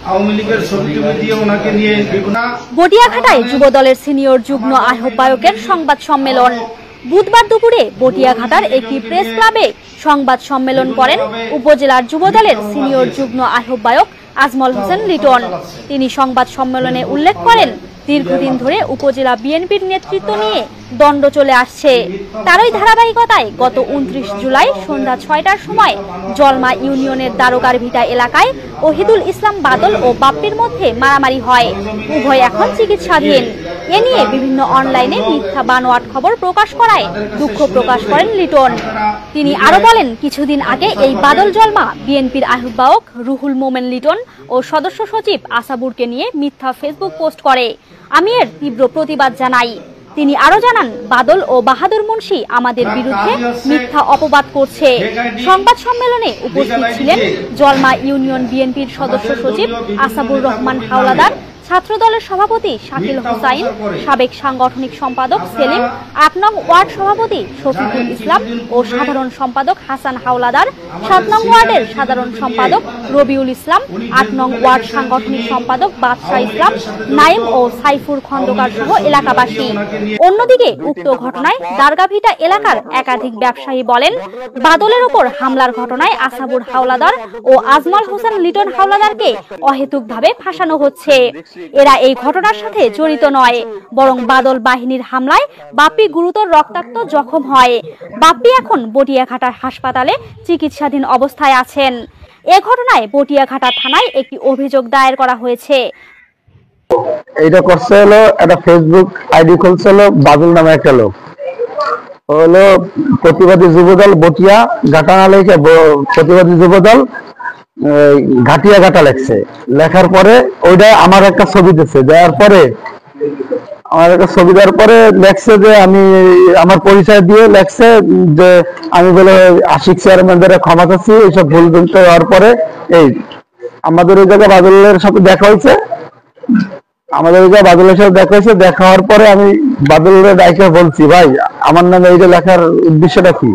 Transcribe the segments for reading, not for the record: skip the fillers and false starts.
আওয়ামী লীগের ছবি দিয়ে ওনাকে নিয়ে বটিয়াঘাটায় যুব দলের সিনিয়র যুগ্ম আহ্বায়কের সংবাদ সম্মেলন। বুধবার দুপুরে বটিয়াঘাটার একটি প্রেস ক্লাবে সংবাদ সম্মেলন করেন উপজেলার যুব দলের সিনিয়র যুগ্ম আহ্বায়ক আজমল হোসেন লিটন। তিনি সংবাদ সম্মেলনে উল্লেখ করেন, দীর্ঘদিন ধরে উপজেলা বিএনপির নেতৃত্ব নিয়ে দ্বন্দ্ব চলে আসছে। তারই ধারাবাহিকতায় গত 29 জুলাই সন্ধ্যা 6টার সময় জলমা ইউনিয়নের দারোগার ভিটা এলাকায় ওহিদুল ইসলাম বাদল ও বাপ্পির মধ্যে মারামারি হয়। উভয় এখন চিকিৎসাধীন। এ নিয়ে বিভিন্ন অনলাইনে মিথ্যা বানোয়াট খবর প্রকাশ করায় দুঃখ প্রকাশ করেন লিটন। তিনি আরো বলেন, কিছুদিন আগে এই বাদল জলমা বিএনপির আহ্বায়ক রুহুল মোমেন লিটন ও সদস্য সচিব আসাবুরকে নিয়ে মিথ্যা ফেসবুক পোস্ট করে। আমি এর তীব্র প্রতিবাদ জানাই। তিনি আরো জানান, বাদল ও বাহাদুর মুন্সি আমাদের বিরুদ্ধে মিথ্যা অপবাদ করছে। সংবাদ সম্মেলনে উপস্থিত ছিলেন জলমা ইউনিয়ন বিএনপির সদস্য সচিব আসাবুর রহমান হাওলাদার, ছাত্রদলের সভাপতি শাকিল হোসাইন, সাবেক সাংগঠনিক সম্পাদক সেলিম, ৮ নং ওয়ার্ড সভাপতি শফিকুল ইসলাম ও সাধারণ সম্পাদক হাসান হাওলাদার, ৭ নং ওয়ার্ডের সাধারণ সম্পাদক রবিউল ইসলাম, ৮ নং ওয়ার্ড সাংগঠনিক সম্পাদক বাদশাহ ইসলাম, নাইম ও সাইফুর খন্দকার সহ এলাকাবাসী। অন্যদিকে উক্ত ঘটনায় দারগাভিটা এলাকার একাধিক ব্যবসায়ী বলেন, বাদলের উপর হামলার ঘটনায় আসাবুর হাওলাদার ও আজমল হোসেন লিটন হাওলাদারকে অহেতুকভাবে ফাঁসানো হচ্ছে। এরা এই ঘটনার সাথে জড়িত নয়, বরং বাদল বাহিনীর হামলায় বাপ্পি গুরুতর রক্তাক্ত জখম হয়। বাপ্পি এখন বটিয়াঘাটা হাসপাতালে চিকিৎসাধীন অবস্থায় আছেন। এ ঘটনায় বটিয়াঘাটা থানায় একটি অভিযোগ দায়ের করা হয়েছে। এটা করছে হলো একটা ফেসবুক আইডি খুলছে হলো বাদল নামে একটা লোক, হলো প্রতিবাদী যুবদল বটিয়া ঘাটানা লেখে প্রতিবাদী যুবদল ঘাটিয়া ঘাটা লেখছে। লেখার পরে ওইটা আমার একটা ছবি দিচ্ছে, দেওয়ার পরে আমার একটা ছবি দেওয়ার পরে লেখছে যে আমি আমার পরিচয় দিয়ে লেখছে যে আমি বলে আশিক চেয়ারম্যানদের ক্ষমা চাচ্ছি, এইসব ভুল ভুলতে হওয়ার পরে এই আমাদের ওই জায়গায় বাদলের সাথে দেখা হয়েছে। দেখা হওয়ার পরে আমি বাদলের ডাইকে বলছি, ভাই আমার নামে এইটা লেখার উদ্দেশ্যটা কি?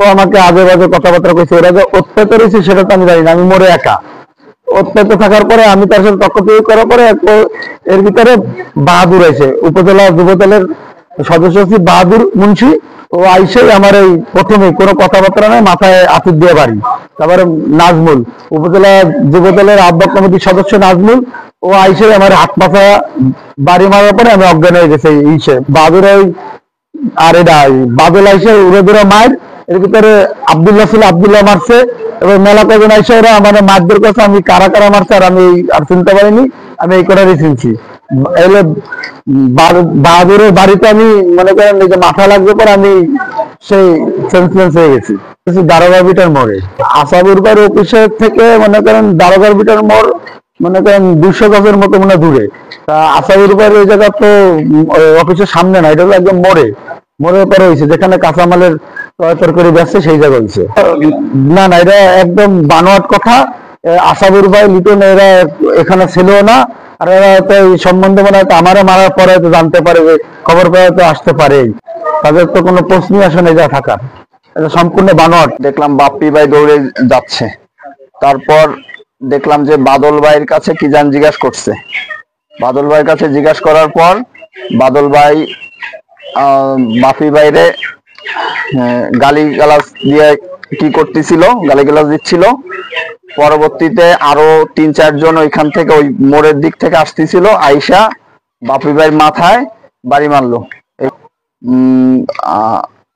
ও আমাকে আজে বাজে কথাবার্তা কইছে। ওরা যে অত্যন্ত রয়েছে সেটা তো আমি জানি না, আমি মরে একা অত্যন্ত থাকার পরে আমি তার সাথে তর্ক করার পরে এর ভিতরে বাহাদুর আছে, উপজেলা যুবদলের সদস্য সচিব বাহাদুর মুন্সি। ও আইসেই আমার এই প্রথমে কোনো কথাবার্তা নয়, মাথায় আতুর দিয়ে বাড়ি। তারপরে নাজমুল, উপজেলা যুবদলের আহ্বায়ক কমিটির সদস্য নাজমুল, ও আইসে আমার হাত মাথা বাড়ি মারার পরে আমি অজ্ঞান হয়ে গেছে। ইসে বাহাদুর আর এটা বাদল আইসে উড়ে দূরে মায়ের এর ভিতরে আব্দুল্লাহ মারছে। এবার মেলা কজন আইসে ওরা আমার মারধর করছে, আমি কারা কারা মারছে আর আমি আর চিনতে পারিনি, আমি এই কটারই চিনছি। এলে বাহাদুরের বাড়িতে আমি মনে করেন যে মাথা লাগবে পর আমি সেই সেন্সলেস হয়ে গেছি দারোগার বিটার মোড়ে। আসাবুর বাড়ি অফিসের থেকে মনে করেন দারোগার বিটার মোড় মনে করেন 200 গজের মতো মনে দূরে। তা আসাবুর বাড়ি ওই জায়গা তো অফিসের সামনে না, এটা হলো একদম মোড়ের পরে হয়েছে, যেখানে কাঁচামালের তরকারি বেচছে সেই জায়গা হয়েছে। না না, এটা একদম বানোয়াট কথা। আসাবুর ভাই লিটন এরা এখানে ছিল না, আর এরা তো এই সম্বন্ধে মনে হয় আমারে মারার পরে তো জানতে পারে, খবর পেয়ে তো আসতে পারে, তাদের তো কোনো প্রশ্নই আসে না যা থাকার। এটা সম্পূর্ণ বানোয়াট। দেখলাম বাপ্পি ভাই দৌড়ে যাচ্ছে, তারপর দেখলাম যে বাদল ভাইয়ের কাছে কি জান জিজ্ঞাসা করছে। বাদল ভাইয়ের কাছে জিজ্ঞাসা করার পর বাদল ভাই বাপ্পি ভাইরে গালিগালাজ দিয়ে কি করতেছিল, গালিগালাজ দিচ্ছিল। পরবর্তীতে আরো 3-4 জন ওইখান থেকে ওই মোড়ের দিক থেকে আসতেছিল, আইসা বাপ্পি ভাইয়ের মাথায় বাড়ি মারলো।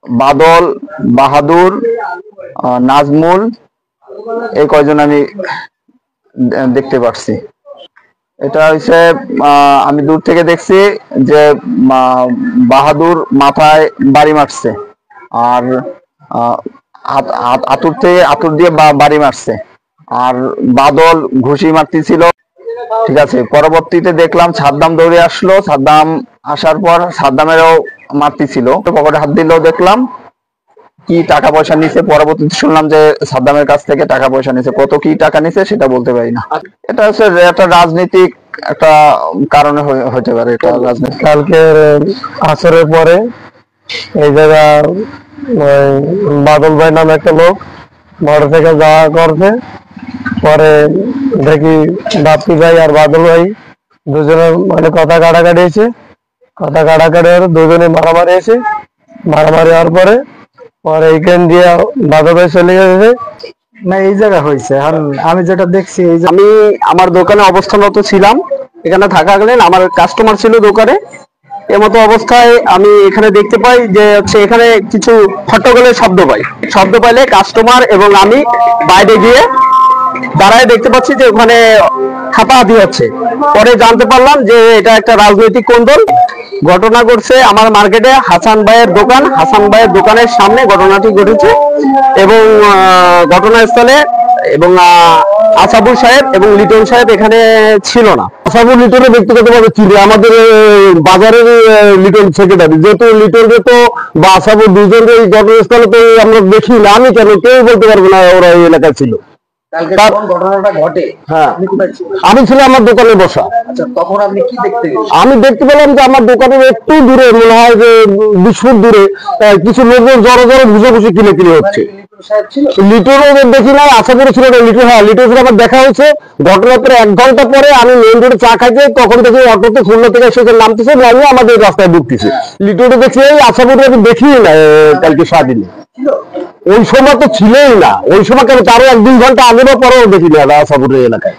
বাদল, বাহাদুর, নাজমুল এই কয়জন আমি দেখতে পাচ্ছি। এটা হচ্ছে আমি দূর থেকে দেখছি যে বাহাদুর মাথায় বাড়ি মারছে, আর আতুর দিয়ে বাড়ি মারছে, আর বাদল ঘুষি মারতেছিল। ঠিক আছে, পরবর্তীতে দেখলাম সাদ্দাম দৌড়ে আসলো। সাদ্দাম আসার পর সাদ্দামেরও মারতেছিল, পকেটে হাত দিলেও দেখলাম কি টাকা পয়সা নিছে। পরবর্তীতে শুনলাম যে সাদ্দামের কাছ থেকে টাকা পয়সা নিছে, কত কি টাকা নিছে সেটা বলতে পারি না। এটা হচ্ছে একটা রাজনৈতিক একটা কারণে হতে পারে। এটা রাজনীতি। কালকে আসরের পরে এই জায়গা বাদল ভাই নামে একটা লোক মোটরসাইকেল যাওয়া করছে, পরে দেখি বাপ্পি ভাই আর বাদল ভাই দুজনে মানে কথা কাটাকাটি হয়েছে, কথা কাটাকাটি হওয়ার দুজনে মারামারি হয়েছে, মারামারি হওয়ার পরে পরে এইখান দিয়ে বাদল ভাই চলে গেছে। না এই জায়গা হয়েছে, আর আমি যেটা দেখছি এই আমি আমার দোকানে অবস্থানরত ছিলাম, এখানে থাকাকালীন আমার কাস্টমার ছিল দোকানে। এমতো অবস্থায় আমি এখানে দেখতে পাই যে হচ্ছে এখানে কিছু হট্টগোলের শব্দ পাইলে কাস্টমার এবং আমি বাইরে গিয়ে দাঁড়ায় দেখতে পাচ্ছি যে ওখানে হাতাহাতি হচ্ছে। পরে জানতে পারলাম যে এটা একটা রাজনৈতিক কোন্দল। ঘটনা ঘটছে আমার মার্কেটে হাসান ভাইয়ের দোকানের সামনে ঘটনাটি ঘটেছে এবং ঘটনাস্থলে এবং আসাবুল সাহেব এবং লিটন সাহেব এখানে ছিল না। আসাবুল লিটনে ব্যক্তিগতভাবে চিনি, আমাদের বাজারের লিটন সেক্রেটারি, যেহেতু লিটনকে তো বা আসাবুল দুজনের এই ঘটনাস্থলে তো আমরা দেখি না, আমি কেন কেউ বলতে পারবো না ওরা এই এলাকায় ছিল। ঘটনাটা ঘটে হ্যাঁ, আমি ছিলাম আমার দোকানে বসা। তখন আপনি কি দেখতে গেলেন? আমি দেখতে পেলাম যে আমার দোকানের একটু দূরে, মনে হয় যে 20 ফুট দূরে কিছু লোকজন জড়ো ঘুষে কিনে হচ্ছে। লিটনও দেখি না, আশা করে ছিল না লিটন। হ্যাঁ, লিটন ছিল, আমার দেখা হয়েছে। ঘটনার পরে 1 ঘন্টা পরে আমি মেইন রোডে চা খাইতে, তখন দেখি অটোতে খুলনা থেকে এসে নামতেছে, নামিয়ে আমাদের রাস্তায় ঢুকতেছে। লিটনে দেখছি এই আশা করে আমি দেখিই না কালকে সারাদিনে। ওই সময় তো ছিলই না, ওই সময় কেন তারও 1-2 ঘন্টা আগেরও পরেও দেখি না আশাপুরের এলাকায়।